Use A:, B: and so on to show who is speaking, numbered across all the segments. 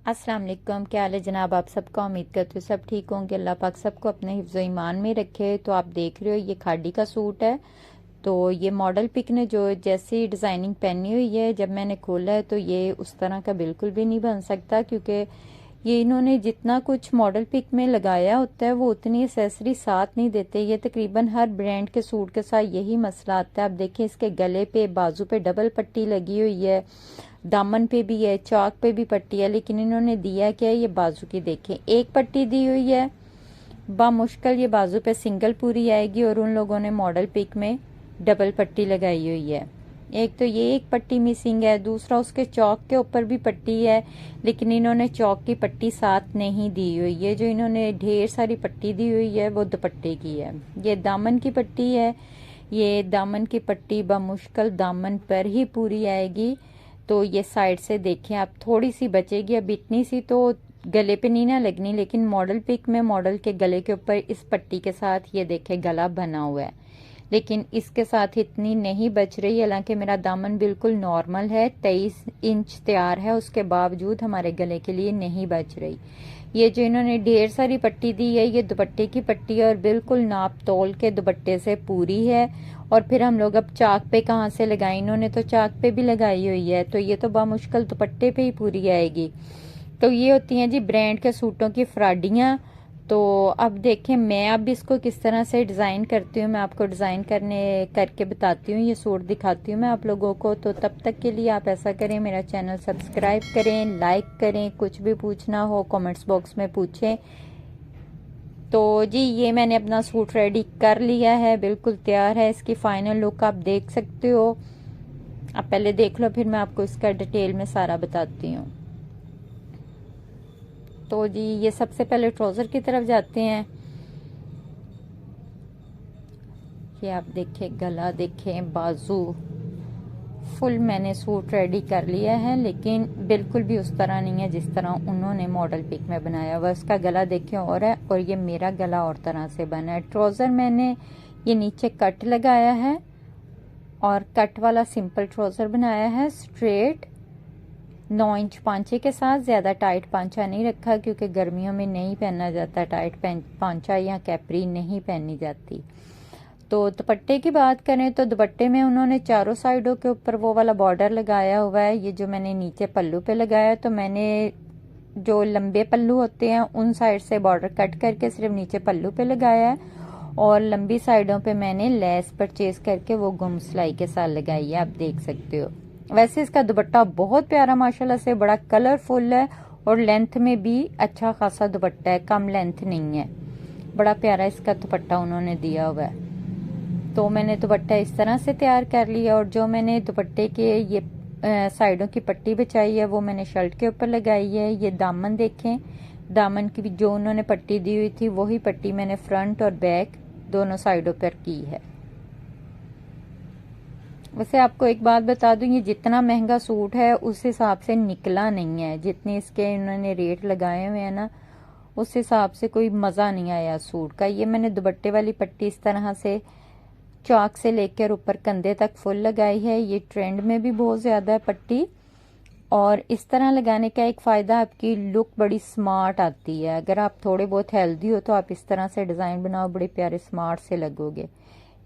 A: अस्सलाम वालेकुम। क्या हाल है जनाब, आप सबका। उम्मीद करते हो सब ठीक होंगे। अल्लाह पाक सबको अपने हिफ्ज़ ईमान में रखे। तो आप देख रहे हो ये खाड़ी का सूट है। तो ये मॉडल पिक ने जो जैसी डिज़ाइनिंग पहनी हुई है, जब मैंने खोला है तो ये उस तरह का बिल्कुल भी नहीं बन सकता, क्योंकि ये इन्होंने जितना कुछ मॉडल पिक में लगाया होता है वो उतनी एसेसरी साथ नहीं देते। ये तकरीबन हर ब्रांड के सूट के साथ यही मसला आता है। आप देखें इसके गले पे, बाजू पे डबल पट्टी लगी हुई है, दामन पे भी है, चाक पे भी पट्टी है, लेकिन इन्होंने दिया क्या है, ये बाजू की देखें एक पट्टी दी हुई है। बामुश्किल ये बाजू पे सिंगल पूरी आएगी, और उन लोगों ने मॉडल पिक में डबल पट्टी लगाई हुई है। एक तो ये एक पट्टी मिसिंग है, दूसरा उसके चौक के ऊपर भी पट्टी है, लेकिन इन्होंने चौक की पट्टी साथ नहीं दी हुई है। जो इन्होंने ढेर सारी पट्टी दी हुई है वो दुपट्टे की है। ये दामन की पट्टी है। ये दामन की पट्टी बामुश्किल दामन पर ही पूरी आएगी। तो ये साइड से देखें आप, थोड़ी सी बचेगी, अब इतनी सी तो गले पे नहीं ना लगनी, लेकिन मॉडल पिक में मॉडल के गले के ऊपर इस पट्टी के साथ ये देखें गला बना हुआ है, लेकिन इसके साथ इतनी नहीं बच रही। हालांकि मेरा दामन बिल्कुल नॉर्मल है, 23 इंच तैयार है, उसके बावजूद हमारे गले के लिए नहीं बच रही। ये जो इन्होंने ढेर सारी पट्टी दी है, ये दुपट्टे की पट्टी है और बिल्कुल नाप तोल के दुपट्टे से पूरी है। और फिर हम लोग अब चाक पे कहाँ से लगाएं, इन्होंने तो चाक पे भी लगाई हुई है, तो ये तो बामुश्किल दुपट्टे पे ही पूरी आएगी। तो ये होती हैं जी ब्रांड के सूटों की फ्राडियाँ। तो अब देखें मैं अब इसको किस तरह से डिज़ाइन करती हूँ, मैं आपको डिज़ाइन करके बताती हूँ, ये सूट दिखाती हूँ मैं आप लोगों को। तो तब तक के लिए आप ऐसा करें, मेरा चैनल सब्सक्राइब करें, लाइक करें, कुछ भी पूछना हो कमेंट्स बॉक्स में पूछें। तो जी ये मैंने अपना सूट रेडी कर लिया है, बिल्कुल तैयार है। इसकी फाइनल लुक आप देख सकते हो। आप पहले देख लो, फिर मैं आपको इसका डिटेल में सारा बताती हूँ। तो जी ये सबसे पहले ट्राउज़र की तरफ जाते हैं। ये आप देखें गला, देखें बाजू, फुल मैंने सूट रेडी कर लिया है, लेकिन बिल्कुल भी उस तरह नहीं है जिस तरह उन्होंने मॉडल पिक में बनाया हुआ। उसका गला देखें और है, और ये मेरा गला और तरह से बना है। ट्राउज़र मैंने ये नीचे कट लगाया है, और कट वाला सिंपल ट्राउज़र बनाया है स्ट्रेट 9 इंच पांचे के साथ। ज़्यादा टाइट पांचा नहीं रखा, क्योंकि गर्मियों में नहीं पहना जाता टाइट पांचा, या कैपरी नहीं पहनी जाती। तो दुपट्टे की बात करें तो दुपट्टे में उन्होंने चारों साइडों के ऊपर वो वाला बॉर्डर लगाया हुआ है। ये जो मैंने नीचे पल्लू पे लगाया, तो मैंने जो लंबे पल्लू होते हैं उन साइड से बॉर्डर कट करके सिर्फ नीचे पल्लू पे लगाया है, और लंबी साइडों पे मैंने लेस परचेज करके वो गुम सिलाई के साथ लगाई है, आप देख सकते हो। वैसे इसका दुपट्टा बहुत प्यारा माशाल्लाह से, बड़ा कलरफुल है, और लेंथ में भी अच्छा खासा दुपट्टा है, कम लेंथ नहीं है। बड़ा प्यारा इसका दुपट्टा उन्होंने दिया हुआ है। तो मैंने दुपट्टा इस तरह से तैयार कर लिया, और जो मैंने दुपट्टे के ये साइडों की पट्टी बिछाई है वो मैंने शर्ट के ऊपर लगाई है। ये दामन देखें, दामन की भी जो उन्होंने पट्टी दी हुई थी वही पट्टी मैंने फ्रंट और बैक दोनों साइडों पर की है। वैसे आपको एक बात बता दूं, ये जितना महंगा सूट है उस हिसाब से निकला नहीं है। जितने इसके इन्होंने रेट लगाए हुए हैं ना, उस हिसाब से कोई मज़ा नहीं आया सूट का। ये मैंने दुपट्टे वाली पट्टी इस तरह से चौक से लेकर ऊपर कंधे तक फुल लगाई है। ये ट्रेंड में भी बहुत ज़्यादा है पट्टी, और इस तरह लगाने का एक फ़ायदा, आपकी लुक बड़ी स्मार्ट आती है। अगर आप थोड़े बहुत हेल्दी हो तो आप इस तरह से डिज़ाइन बनाओ, बड़े प्यारे स्मार्ट से लगोगे।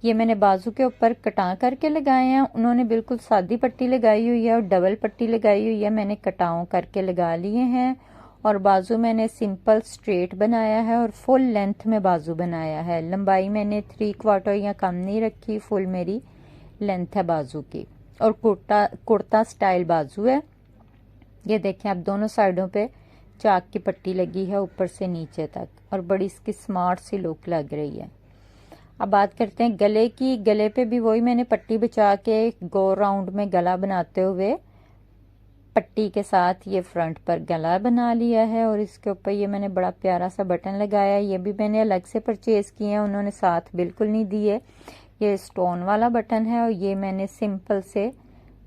A: ये मैंने बाजू के ऊपर कटा करके लगाए हैं, उन्होंने बिल्कुल सादी पट्टी लगाई हुई है और डबल पट्टी लगाई हुई है, मैंने कटाओ करके लगा लिए हैं। और बाजू मैंने सिंपल स्ट्रेट बनाया है, और फुल लेंथ में बाजू बनाया है। लंबाई मैंने 3/4 या कम नहीं रखी, फुल मेरी लेंथ है बाजू की। और कुर्ता स्टाइल बाजू है। ये देखें आप, दोनों साइडों पे चाक की पट्टी लगी है ऊपर से नीचे तक, और बड़ी इसकी स्मार्ट सी लुक लग रही है। अब बात करते हैं गले की। गले पे भी वही मैंने पट्टी बिछा के गो राउंड में गला बनाते हुए पट्टी के साथ ये फ्रंट पर गला बना लिया है, और इसके ऊपर ये मैंने बड़ा प्यारा सा बटन लगाया है। ये भी मैंने अलग से परचेज किए हैं, उन्होंने साथ बिल्कुल नहीं दिए। ये स्टोन वाला बटन है, और ये मैंने सिंपल से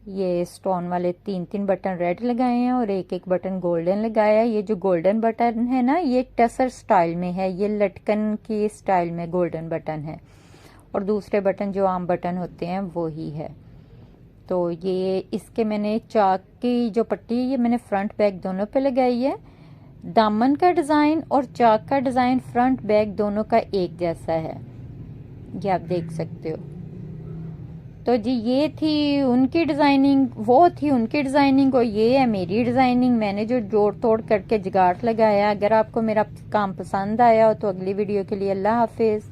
A: ये स्टोन वाले 3-3 बटन रेड लगाए हैं, और एक एक बटन गोल्डन लगाया है। ये जो गोल्डन बटन है ना, ये टसर स्टाइल में है, ये लटकन की स्टाइल में गोल्डन बटन है, और दूसरे बटन जो आम बटन होते हैं वो ही है। तो ये इसके मैंने चाक की जो पट्टी है ये मैंने फ्रंट बैक दोनों पे लगाई है। दामन का डिजाइन और चाक का डिजाइन फ्रंट बैक दोनों का एक जैसा है, ये आप देख सकते हो। तो जी ये थी उनकी डिजाइनिंग, वो थी उनकी डिजाइनिंग और ये है मेरी डिजाइनिंग। मैंने जो जोड़ तोड़ करके जुगाड़ लगाया। अगर आपको मेरा काम पसंद आया हो तो अगली वीडियो के लिए अल्लाह हाफिज।